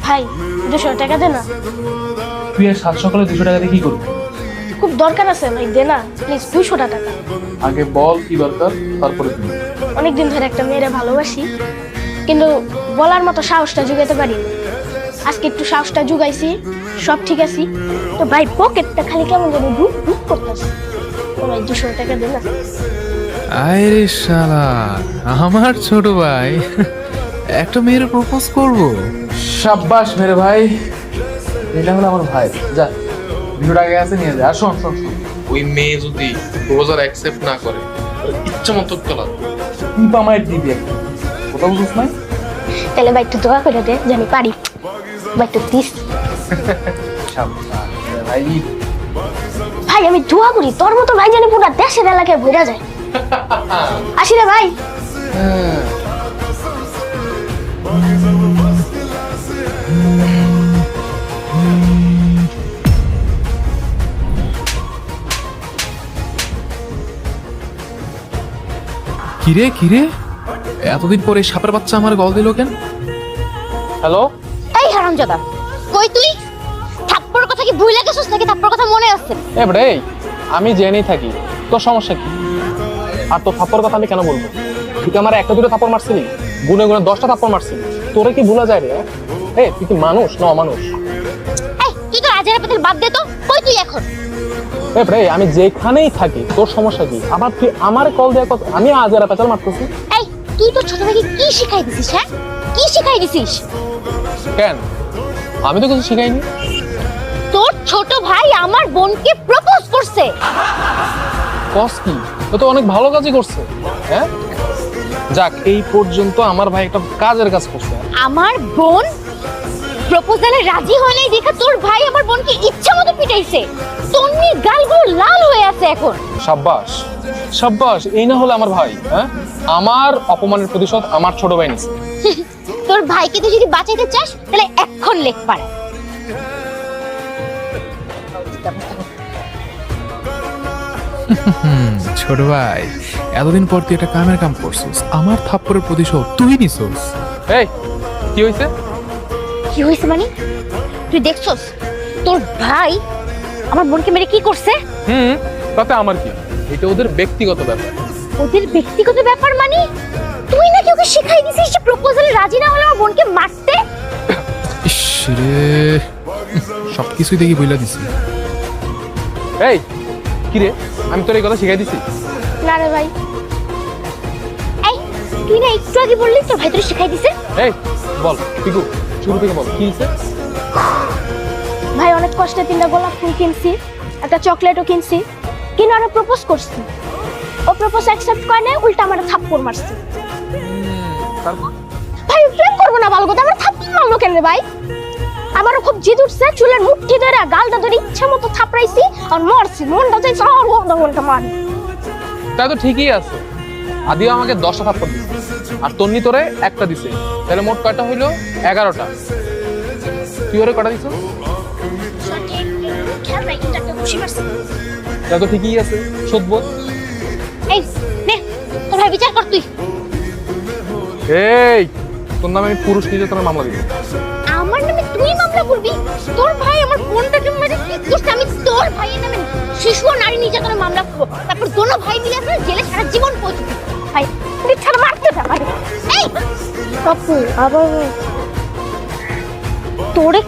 ভাই 200 টাকা দে না। তুই আর সাত সকালে 200 টাকা দিয়ে কি করবি? খুব দরকার আছে ভাই, দে না প্লিজ 200 টাকা। আগে বল কি দরকার, তারপরে তুই। অনেকদিন ধরে একটা মেয়েরে ভালোবাসি, কিন্তু বলার মতো সাহসটা জুগাতে পারি না। আজকে একটু সাহসটা জুগাইছি, সব ঠিক আছে। তো ভাই পকেটটা খালি কেমন যেন ধুপ ধুপ করতেছে। তো ভাই 200 টাকা দে না। আরে শালা, আমার ছোট ভাই একটা মেয়ের প্রপোজ করব। সাব্বাস মেরে ভাই, এটা হলো আমার ভাই। যা 200 টাকা আছে নিয়ে যা। আর শোন শোন শোন, ওই মেয়ে যদি প্রপোজাল অ্যাকসেপ্ট না করে ইচ্ছা মতো তোলা তুই পামায় দিবি একটা, কোথাও বুঝছ নাই? তাহলে ভাই একটু দোয়া করে দে, জানি পারি। ভাই একটু দিস। সাব্বাস মেরে ভাই। ভাই আমি দোয়া করি তোর মতো ভাই জানি পুরো দেশের এলাকায় ভরে যায়। আসি রে ভাই। কিরে কিরে, এতদিন পরে সাপের বাচ্চা আমার গল দিল কেন? হ্যালো, এই হারামজাদা, কই তুই? থাপ্পড়ের কথা কি ভুলে গেছিস নাকি থাপ্পড়ের কথা মনে আছে? এ bre, আমি জেনেই থাকি তোর সমস্যা কি। আর তোর থাপ্পড় কথা আমি কেন বলবো? তুই কি আমার একটা দুটো থাপ্পড় মারছিলি? গুনে গুনে 10টা থাপ্পড় মারছিলি। তোরে কি ভুলা যায় রে? এ তুই কি মানুষ না অমানুষ? এই তুই তো আজেরা পেতেল বাদ দে তো, কই তুই এখন? এ bre, আমি যেখানেই থাকি তোর সমস্যা কি? আবার তুই আমার কল দেওয়ার কথা, আমি আজারা পেতাল মারতেছি এই তুই তো ছোট ভাইকে কি শিখাই দিছিস? হ্যাঁ, কি শিখাই দিছিস? কেন? আমি তো কিছু শিখাইনি। তোর ছোট ভাই আমার বোনকে প্রপোজ করছে। কস কি? ও তো অনেক ভালো কাজই করছে। হ্যাঁ, যাক এই পর্যন্ত আমার ভাই একটা কাজের কাজ করছে। আমার বোন প্রপোজালে রাজি হয় নাই দেখা তোর ভাই আমার বোনকে ইচ্ছা মতো পিটাইছে। তন্নির গালগুলো লাল হয়ে আছে এখন। সাব্বাস সাব্বাস, এই না হলে আমার ভাই। হ্যাঁ, আমার অপমানের প্রতিশোধ আমার ছোট ভাই নিছে। তোর ভাইকে তুই যদি বাঁচাইতে চাস তাহলে এখন লেখ পাড়া। ছোট ভাই, এতদিন পর তুই একটা কামের কাম করছিস, আমার থাপ্পড়ের প্রতিশোধ তুই নিছিস। এই কি হইছে? কি হয়েছে মানে? তুই দেখছস তোর ভাই আমার বোনকে মেরে কি করছে? তাতে আমার কি? এটা ওদের ব্যক্তিগত ব্যাপার। ওদের ব্যক্তিগত ব্যাপার মানে? তুই নাকি ওকে শিখাই দিছিস যে প্রপোজালে রাজি না হলে আমার বোনকে মারতে? ইস রে, সবকিছুই দেখি বইলা দিছি। এই কি রে, আমি তোর এই কথা শিখাই দিছি? না রে ভাই। এই তুই না একটু আগে বললি তোর ভাই তোর শিখাই দিছে? এই বল পিকু, শুরু থেকে বল কি হইছে? ভাই অনেক কষ্টে 3টা গোলাপ ফুল কিনছি, একটা চকলেটও কিনছি, কিনে আরো প্রপোজ করছি। ও প্রপোজ অ্যাকসেপ্ট করে নাই, উল্টা আমার থাপ্পড় মারছে। তারপর ভাই প্রেম করবো না ভালো কথা, আমার থাপ্পড় মারলো কেন রে ভাই? আমারও খুব জিদ উঠছে, চুলের মুঠি ধরে গালটা ধরে ইচ্ছা মতো থাপড়াইছি আর মারছি। মনটা চাইছে আর মনটা মার। তা তো ঠিকই আছে। আদিও আমাকে 10টা থাপ্পড় দিছে আর তন্নি তোরে একটা দিছে, তাহলে মোট কয়টা হইলো? 11টা। তুই ওরে কটা দিছ? খেয়াল নাই, কিন্তু একটা খুশি মারছে। তা তো ঠিকই আছে, শোধবোধ। এই নে তোর ভাই বিচার কর তুই। এই তোর নামে আমি পুরুষ নির্যাতনের মামলা দিব। আমার নামে তুই মামলা করবি? তোর ভাই আমার বোনটাকে মেরে কি করছে? আমি তোর ভাইয়ের নামে শিশু ও নারী নির্যাতনের মামলা করবো, তারপর দোনো ভাই মিলে আসলে জেলে সারা জীবন পৌঁছবি। ভাই তুই ছাড়া মারতে যা ভাই। এই কাকু আবার তোরে